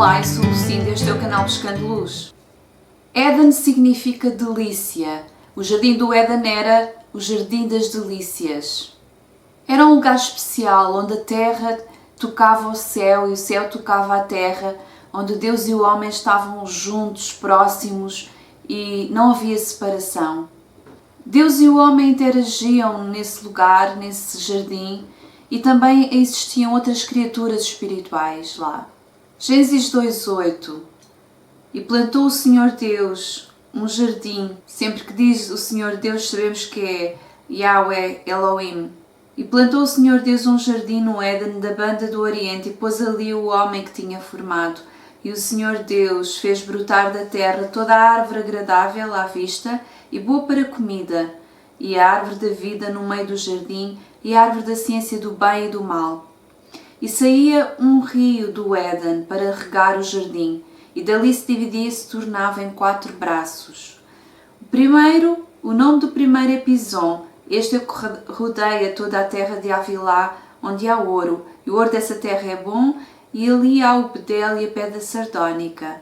Olá, eu sou Lucinda e este é o canal Buscando Luz. Éden significa delícia. O jardim do Éden era o jardim das delícias. Era um lugar especial onde a terra tocava o céu e o céu tocava a terra, onde Deus e o homem estavam juntos, próximos e não havia separação. Deus e o homem interagiam nesse lugar, nesse jardim, e também existiam outras criaturas espirituais lá. Gênesis 2:8. E plantou o Senhor Deus um jardim. Sempre que diz o Senhor Deus, sabemos que é Yahweh Elohim. E plantou o Senhor Deus um jardim no Éden da banda do Oriente e pôs ali o homem que tinha formado. E o Senhor Deus fez brotar da terra toda a árvore agradável à vista e boa para comida, e a árvore da vida no meio do jardim, e a árvore da ciência do bem e do mal. E saía um rio do Éden para regar o jardim, e dali se dividia e se tornava em 4 braços. O nome do primeiro é Pison. Este é o que rodeia toda a terra de Havilá, onde há ouro, e o ouro dessa terra é bom, e ali há o bedel e a pedra sardónica.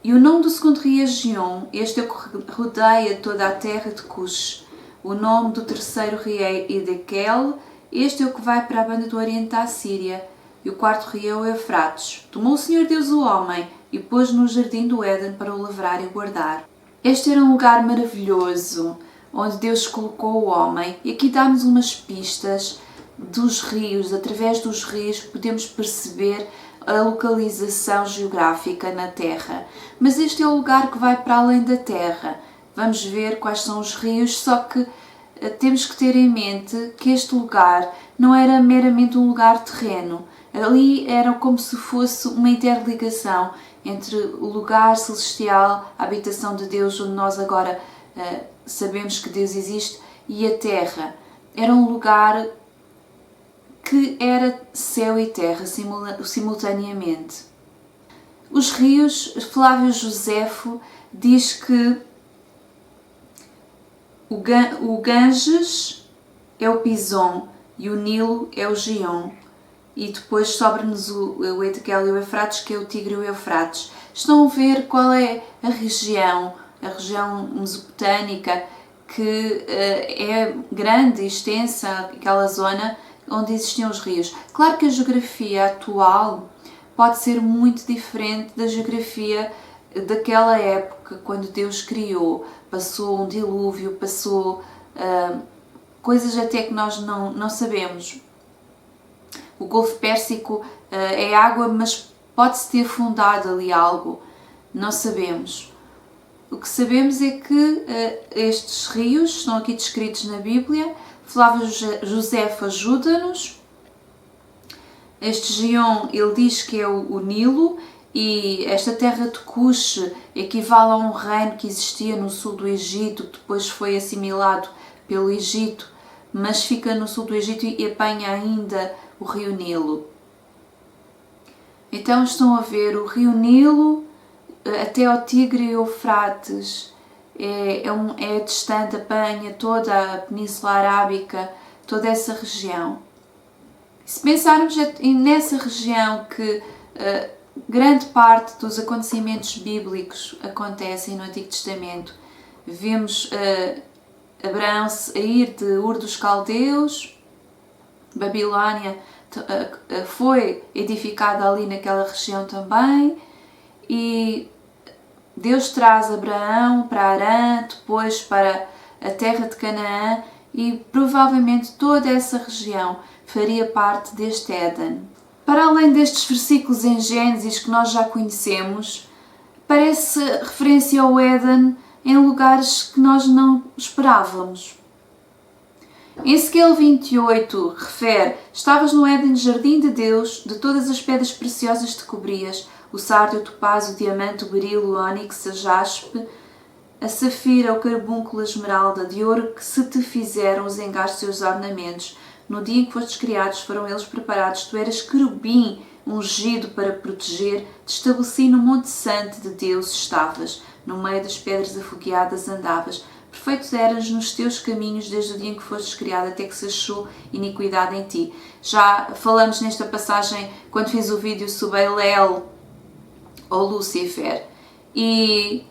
E o nome do segundo rio é Gion. Este é o que rodeia toda a terra de Cush. O nome do terceiro rio é Edekel. Este é o que vai para a banda do Oriente da Assíria. E o quarto rio é o Eufrates. Tomou o Senhor Deus o homem e pôs no jardim do Éden para o lavrar e guardar. Este era um lugar maravilhoso, onde Deus colocou o homem. E aqui dá-nos umas pistas dos rios. Através dos rios podemos perceber a localização geográfica na Terra. Mas este é o lugar que vai para além da Terra. Vamos ver quais são os rios, só que temos que ter em mente que este lugar não era meramente um lugar terreno. Ali era como se fosse uma interligação entre o lugar celestial, a habitação de Deus, onde nós agora sabemos que Deus existe, e a terra. Era um lugar que era céu e terra simultaneamente. Os rios, Flávio Josefo diz que o Ganges é o Pison e o Nilo é o Gion. E depois sobra-nos o Edekel e o Eufrates, que é o Tigre e o Eufrates. Estão a ver qual é a região mesopotâmica, que é grande e extensa, aquela zona onde existiam os rios. Claro que a geografia atual pode ser muito diferente da geografia daquela época, quando Deus criou. Passou um dilúvio, passou coisas até que nós não sabemos. O Golfo Pérsico é água, mas pode-se ter fundado ali algo. Não sabemos. O que sabemos é que estes rios estão aqui descritos na Bíblia. Flávio Josefo ajuda-nos. Este Gion, ele diz que é o Nilo, e esta terra de Cush equivale a um reino que existia no sul do Egito, que depois foi assimilado pelo Egito, mas fica no sul do Egito e apanha ainda o rio Nilo. Então estão a ver o rio Nilo até ao Tigre e Eufrates. É distante, apanha toda a Península Arábica, toda essa região. Se pensarmos nessa região que grande parte dos acontecimentos bíblicos acontecem no Antigo Testamento, vemos Abraão a ir de Ur dos Caldeus, Babilónia foi edificada ali naquela região também, e Deus traz Abraão para Arã, depois para a terra de Canaã, e provavelmente toda essa região faria parte deste Éden. Para além destes versículos em Gênesis que nós já conhecemos, parece referência ao Éden em lugares que nós não esperávamos. Em Ezequiel 28 refere: estavas no Éden, jardim de Deus, de todas as pedras preciosas te cobrias, o sárdio, o topázio, o diamante, o berilo, o ónix, a jaspe, a safira, o carbúnculo, a esmeralda, de ouro que se te fizeram os engastes e os ornamentos. No dia em que fostes criados foram eles preparados. Tu eras querubim ungido para proteger. Te estabeleci no monte santo de Deus estavas. No meio das pedras afogueadas andavas. Perfeitos eras nos teus caminhos desde o dia em que fostes criado até que se achou iniquidade em ti. Já falamos nesta passagem quando fiz o vídeo sobre Elel, ou Lúcifer. E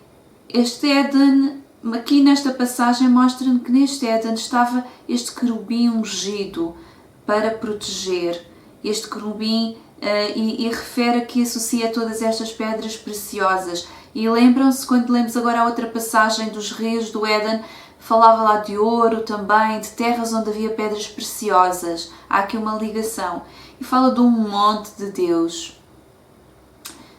este Éden, aqui nesta passagem, mostra-nos que neste Éden estava este querubim ungido para proteger. Este querubim e refere aqui, associa todas estas pedras preciosas. E lembram-se, quando lemos agora a outra passagem dos rios do Éden, falava lá de ouro também, de terras onde havia pedras preciosas. Há aqui uma ligação. E fala de um monte de Deus.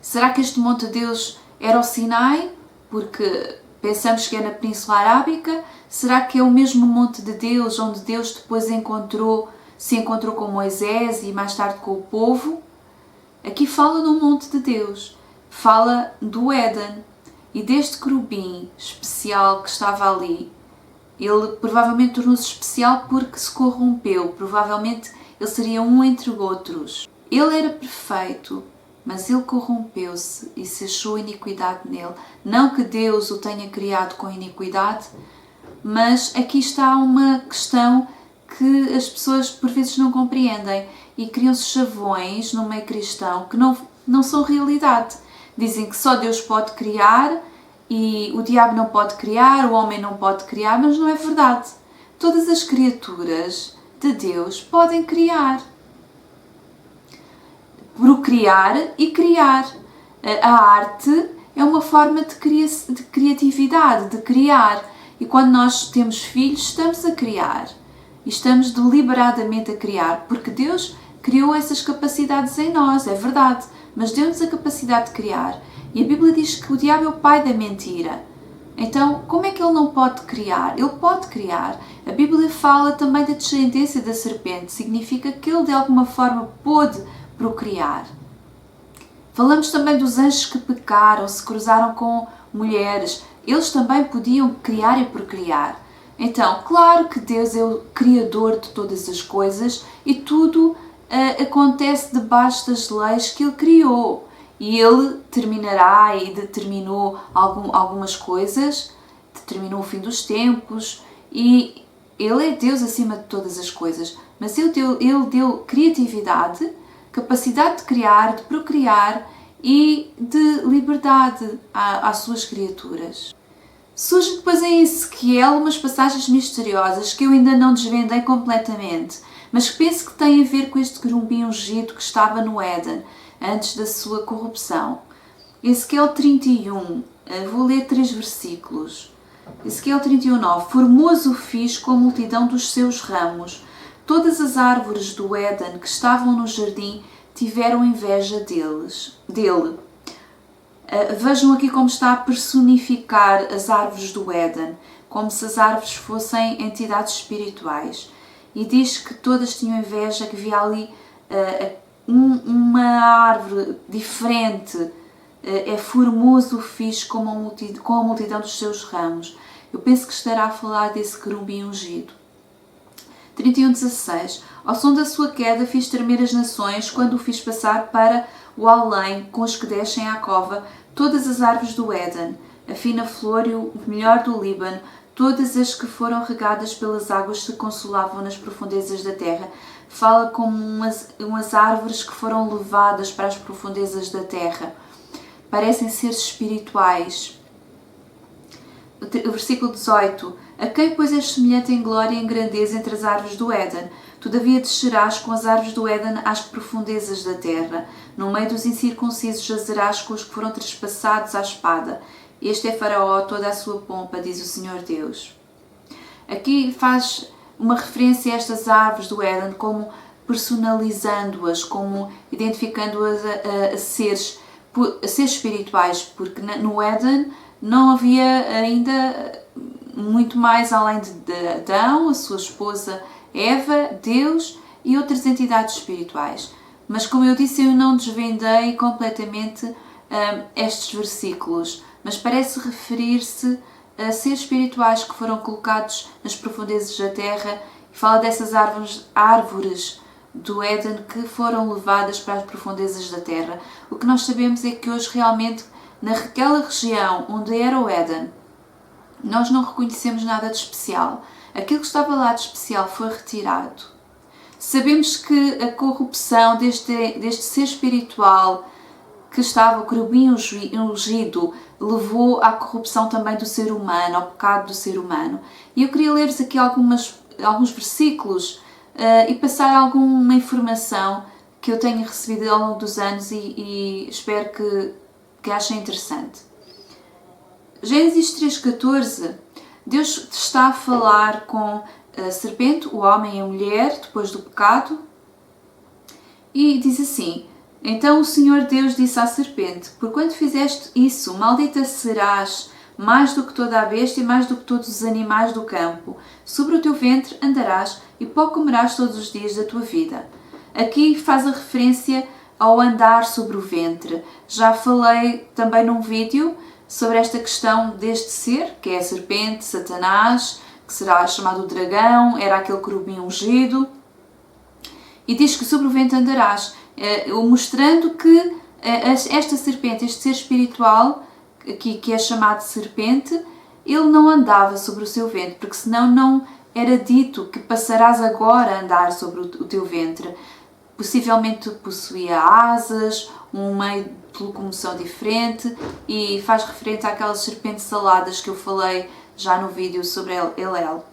Será que este monte de Deus era o Sinai? Porque pensamos que é na Península Arábica. Será que é o mesmo monte de Deus, onde Deus depois se encontrou com Moisés e mais tarde com o povo? Aqui fala do monte de Deus. Fala do Éden e deste querubim especial que estava ali. Ele provavelmente tornou-se especial porque se corrompeu. Provavelmente ele seria um entre outros. Ele era perfeito, mas ele corrompeu-se e se achou iniquidade nele. Não que Deus o tenha criado com iniquidade, mas aqui está uma questão que as pessoas por vezes não compreendem e criam-se chavões no meio cristão que não são realidade. Dizem que só Deus pode criar e o diabo não pode criar, o homem não pode criar, mas não é verdade. Todas as criaturas de Deus podem criar. Procriar e criar. A arte é uma forma de criatividade, de criar. E quando nós temos filhos, estamos a criar. E estamos deliberadamente a criar, porque Deus criou essas capacidades em nós, é verdade. Mas deu-nos a capacidade de criar. E a Bíblia diz que o diabo é o pai da mentira. Então, como é que ele não pode criar? Ele pode criar. A Bíblia fala também da descendência da serpente. Significa que ele, de alguma forma, pôde procriar. Falamos também dos anjos que pecaram, se cruzaram com mulheres. Eles também podiam criar e procriar. Então, claro que Deus é o Criador de todas as coisas e tudo acontece debaixo das leis que Ele criou. E Ele terminará e determinou algumas coisas, determinou o fim dos tempos e Ele é Deus acima de todas as coisas. Mas Ele deu criatividade, capacidade de criar, de procriar e de liberdade às suas criaturas. Surge depois em Ezequiel umas passagens misteriosas que eu ainda não desvendei completamente, mas que penso que têm a ver com este querubim ungido que estava no Éden, antes da sua corrupção. Ezequiel 31, vou ler 3 versículos. Ezequiel 31:9. Formoso o fiz com a multidão dos seus ramos. Todas as árvores do Éden que estavam no jardim tiveram inveja dele. Vejam aqui como está a personificar as árvores do Éden, como se as árvores fossem entidades espirituais. E diz que todas tinham inveja, que havia ali uma árvore diferente. É formoso o fiz com a multidão dos seus ramos. Eu penso que estará a falar desse querubim ungido. 31:16. Ao som da sua queda fiz tremer as nações, quando o fiz passar para o além, com os que descem à cova, todas as árvores do Éden, a fina flor e o melhor do Líbano, todas as que foram regadas pelas águas se consolavam nas profundezas da terra. Fala como umas árvores que foram levadas para as profundezas da terra. Parecem seres espirituais. O versículo 18. A quem, pois, és semelhante em glória e em grandeza entre as árvores do Éden? Todavia descerás com as árvores do Éden às profundezas da terra. No meio dos incircuncisos jazerás com os que foram trespassados à espada. Este é Faraó, toda a sua pompa, diz o Senhor Deus. Aqui faz uma referência a estas árvores do Éden como personalizando-as, como identificando-as a seres espirituais, porque no Éden não havia ainda muito mais além de Adão, a sua esposa Eva, Deus e outras entidades espirituais. Mas como eu disse, eu não desvendei completamente estes versículos, mas parece referir-se a seres espirituais que foram colocados nas profundezas da terra e fala dessas árvores do Éden que foram levadas para as profundezas da terra. O que nós sabemos é que hoje realmente naquela região onde era o Éden nós não reconhecemos nada de especial. Aquilo que estava lá de especial foi retirado. Sabemos que a corrupção deste ser espiritual que estava, o querubim ungido, levou à corrupção também do ser humano, ao pecado do ser humano. E eu queria ler-vos aqui alguns versículos e passar alguma informação que eu tenho recebido ao longo dos anos e espero que achem interessante. Gênesis 3,14, Deus está a falar com a serpente, o homem e a mulher, depois do pecado, e diz assim: então o Senhor Deus disse à serpente: porquanto fizeste isso, maldita serás mais do que toda a besta e mais do que todos os animais do campo. Sobre o teu ventre andarás e pó comerás todos os dias da tua vida. Aqui faz a referência ao andar sobre o ventre. Já falei também num vídeo sobre esta questão deste ser, que é a serpente, Satanás, que será chamado o dragão, era aquele querubim ungido. E diz que sobre o ventre andarás, mostrando que esta serpente, este ser espiritual, que é chamado de serpente, ele não andava sobre o seu ventre, porque senão não era dito que passarás agora a andar sobre o teu ventre. Possivelmente possuía asas, um meio de locomoção diferente e faz referência àquelas serpentes saladas que eu falei já no vídeo sobre Elel.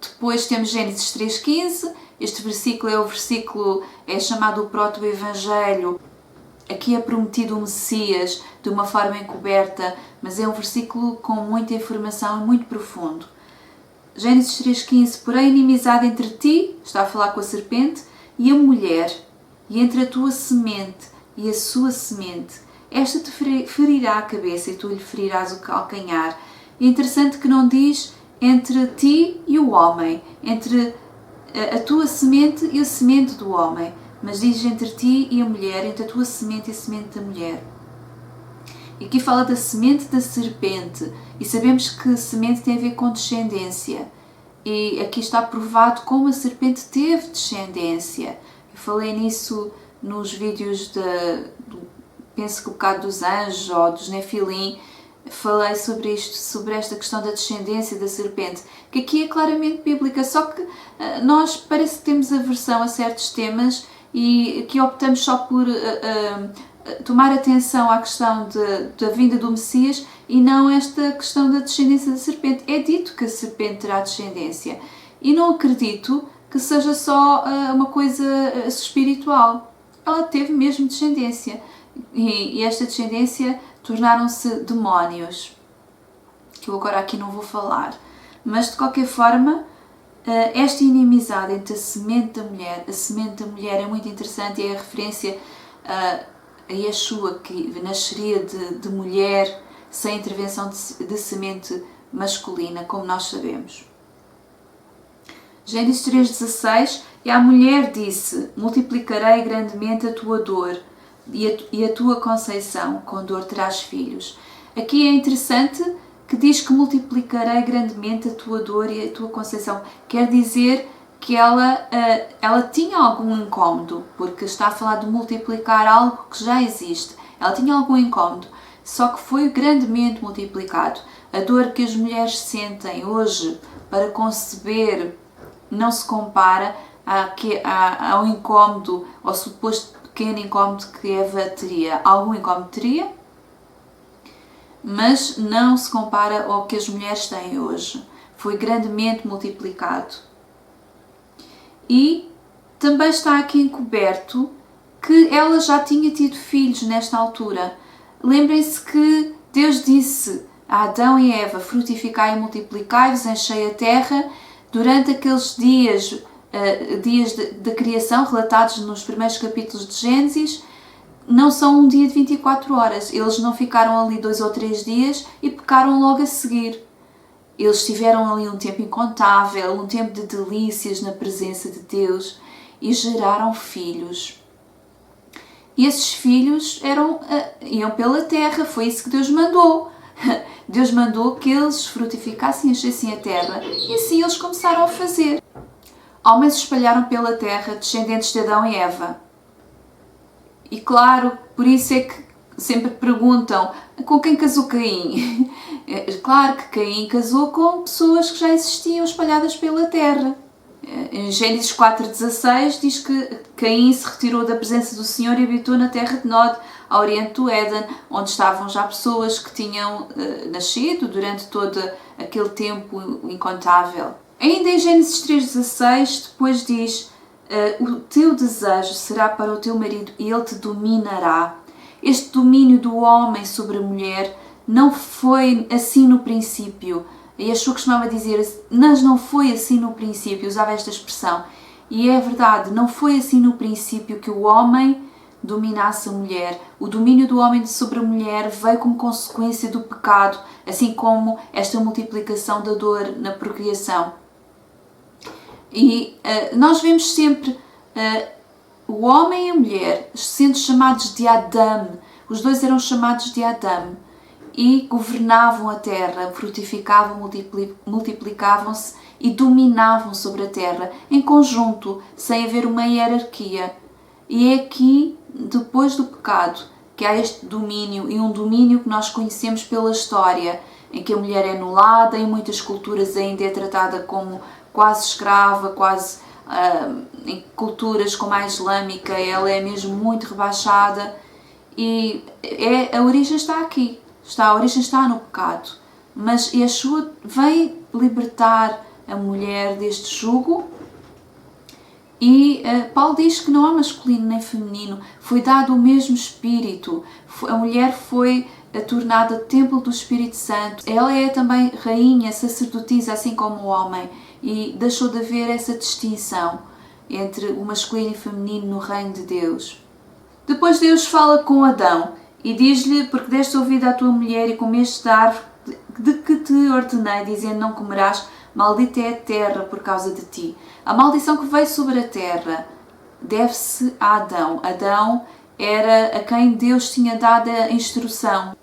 Depois temos Gênesis 3,15, este versículo é chamado o proto-evangelho. Aqui é prometido o Messias de uma forma encoberta, mas é um versículo com muita informação e muito profundo. Gênesis 3,15, porém inimizade entre ti, está a falar com a serpente, e a mulher, e entre a tua semente e a sua semente. Esta te ferirá a cabeça e tu lhe ferirás o calcanhar. É interessante que não diz entre ti e o homem, entre a tua semente e a semente do homem, mas diz entre ti e a mulher, entre a tua semente e a semente da mulher. E aqui fala da semente da serpente, e sabemos que semente tem a ver com descendência. E aqui está provado como a serpente teve descendência. Eu falei nisso nos vídeos penso que o bocado dos anjos ou dos Nefilim, falei sobre isto, sobre esta questão da descendência da serpente, que aqui é claramente bíblica, só que nós parece que temos aversão a certos temas e que optamos só por tomar atenção à questão da vinda do Messias e não esta questão da descendência da serpente. É dito que a serpente terá descendência e não acredito que seja só uma coisa espiritual. Ela teve mesmo descendência e esta descendência tornaram-se demónios, que eu agora aqui não vou falar. Mas de qualquer forma, esta inimizade entre a semente da mulher é muito interessante e é a referência a Yeshua, que nasceria de mulher sem intervenção de semente masculina, como nós sabemos. Gênesis 3,16, e a mulher disse: multiplicarei grandemente a tua dor e a tua conceição, com dor terás filhos. Aqui é interessante que diz que multiplicarei grandemente a tua dor e a tua conceição. Quer dizer que ela tinha algum incómodo, porque está a falar de multiplicar algo que já existe. Ela tinha algum incómodo, só que foi grandemente multiplicado. A dor que as sentem hoje para conceber não se compara ao incómodo, ao suposto pequeno incómodo que Eva teria. Algum incómodo teria, mas não se compara ao que as mulheres têm hoje. Foi grandemente multiplicado. E também está aqui encoberto que ela já tinha tido filhos nesta altura. Lembrem-se que Deus disse a Adão e Eva: frutificai e multiplicai-vos, enchei a terra. Durante aqueles dias da criação, relatados nos primeiros capítulos de Gênesis, não são um dia de 24 horas. Eles não ficaram ali 2 ou 3 dias e pecaram logo a seguir. Eles tiveram ali um tempo incontável, um tempo de delícias na presença de Deus e geraram filhos. E esses filhos iam pela terra, foi isso que Deus mandou. Deus mandou que eles frutificassem e enchessem a terra, e assim eles começaram a fazer. Homens espalharam pela terra, descendentes de Adão e Eva. E claro, por isso é que sempre perguntam: com quem casou Caim? Claro que Caim casou com pessoas que já existiam espalhadas pela terra. Em Gênesis 4,16 diz que Caim se retirou da presença do Senhor e habitou na terra de Nod, ao oriente do Éden, onde estavam já pessoas que tinham nascido durante todo aquele tempo incontável. Ainda em Gênesis 3,16 depois diz: o teu desejo será para o teu marido e ele te dominará. Este domínio do homem sobre a mulher não foi assim no princípio. E Yeshua costumava dizer, mas não foi assim no princípio, usava esta expressão. E é verdade, não foi assim no princípio que o homem dominasse a mulher. O domínio do homem sobre a mulher veio como consequência do pecado, assim como esta multiplicação da dor na procriação. E nós vemos sempre o homem e a mulher sendo chamados de Adão. Os dois eram chamados de Adão e governavam a terra, frutificavam, multiplicavam-se e dominavam sobre a terra em conjunto, sem haver uma hierarquia. E é aqui, depois do pecado, que há este domínio, e um domínio que nós conhecemos pela história, em que a mulher é anulada, em muitas culturas ainda é tratada como quase escrava, quase em culturas como a islâmica, ela é mesmo muito rebaixada, e a origem está aqui. A origem está no pecado, mas Yeshua vem libertar a mulher deste jugo e Paulo diz que não há masculino nem feminino, foi dado o mesmo Espírito, a mulher foi tornada templo do Espírito Santo, ela é também rainha, sacerdotisa, assim como o homem, e deixou de haver essa distinção entre o masculino e o feminino no reino de Deus. Depois Deus fala com Adão e diz-lhe: porque deste ouvido à tua mulher e comeste da árvore de que te ordenei, dizendo não comerás, maldita é a terra por causa de ti. A maldição que veio sobre a terra deve-se a Adão. Adão era a quem Deus tinha dado a instrução.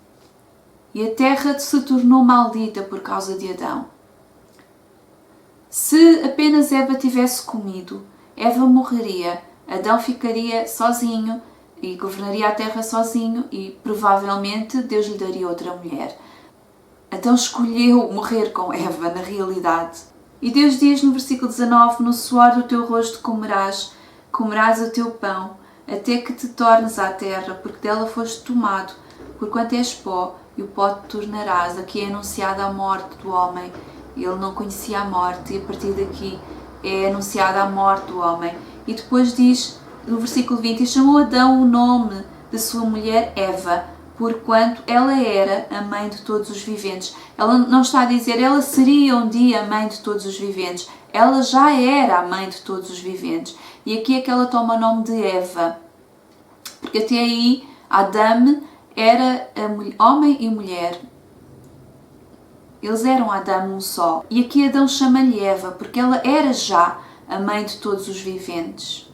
E a terra se tornou maldita por causa de Adão. Se apenas Eva tivesse comido, Eva morreria, Adão ficaria sozinho e governaria a terra sozinho e provavelmente Deus lhe daria outra mulher. Adão escolheu morrer com Eva, na realidade. E Deus diz no versículo 19: no suor do teu rosto comerás o teu pão, até que te tornes à terra, porque dela foste tomado, porquanto és pó, e o pó te tornarás. Aqui é anunciada a morte do homem. Ele não conhecia a morte, e a partir daqui é anunciada a morte do homem. E depois diz, no versículo 20, e chamou Adão o nome de sua mulher Eva, porquanto ela era a mãe de todos os viventes. Ela não está a dizer, ela seria um dia a mãe de todos os viventes. Ela já era a mãe de todos os viventes. E aqui é que ela toma o nome de Eva. Porque até aí, Adão era homem e mulher. Eles eram Adão um só. E aqui Adão chama-lhe Eva, porque ela era já a mãe de todos os viventes.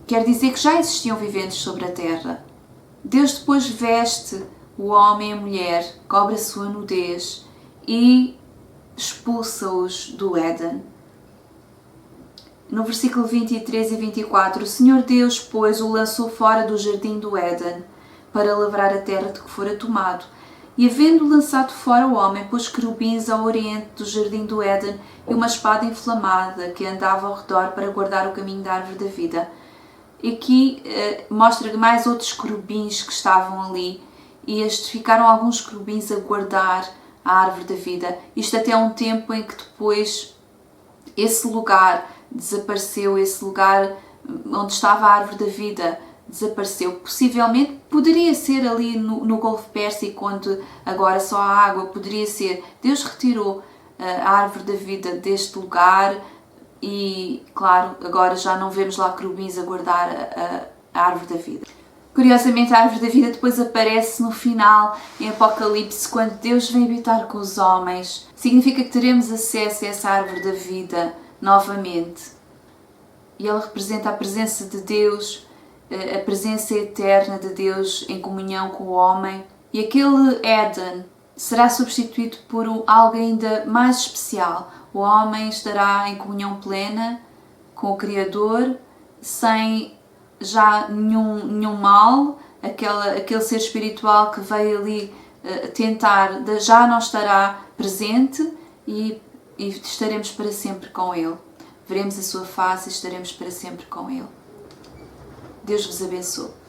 Quer dizer que já existiam viventes sobre a terra. Deus depois veste o homem e a mulher, cobre a sua nudez e expulsa-os do Éden. No versículo 23 e 24, o Senhor Deus, pois, o lançou fora do jardim do Éden, para lavrar a terra de que fora tomado. E havendo lançado fora o homem, pôs querubins ao oriente do jardim do Éden e uma espada inflamada que andava ao redor para guardar o caminho da árvore da vida. E aqui mostra mais outros querubins que estavam ali, e ficaram alguns querubins a guardar a árvore da vida. Isto até um tempo em que depois esse lugar desapareceu, esse lugar onde estava a árvore da vida desapareceu. Possivelmente poderia ser ali no Golfo Pérsico, onde agora só há água, poderia ser. Deus retirou a árvore da vida deste lugar e, claro, agora já não vemos lá querubins a guardar a árvore da vida. Curiosamente, a árvore da vida depois aparece no final, em Apocalipse, quando Deus vem habitar com os homens. Significa que teremos acesso a essa árvore da vida novamente. E ela representa a presença de Deus, a presença eterna de Deus em comunhão com o homem. E aquele Éden será substituído por algo ainda mais especial. O homem estará em comunhão plena com o Criador, sem já nenhum mal. Aquele ser espiritual que veio ali tentar, já não estará presente e estaremos para sempre com ele. veremos a sua face e estaremos para sempre com Ele. Deus vos abençoe.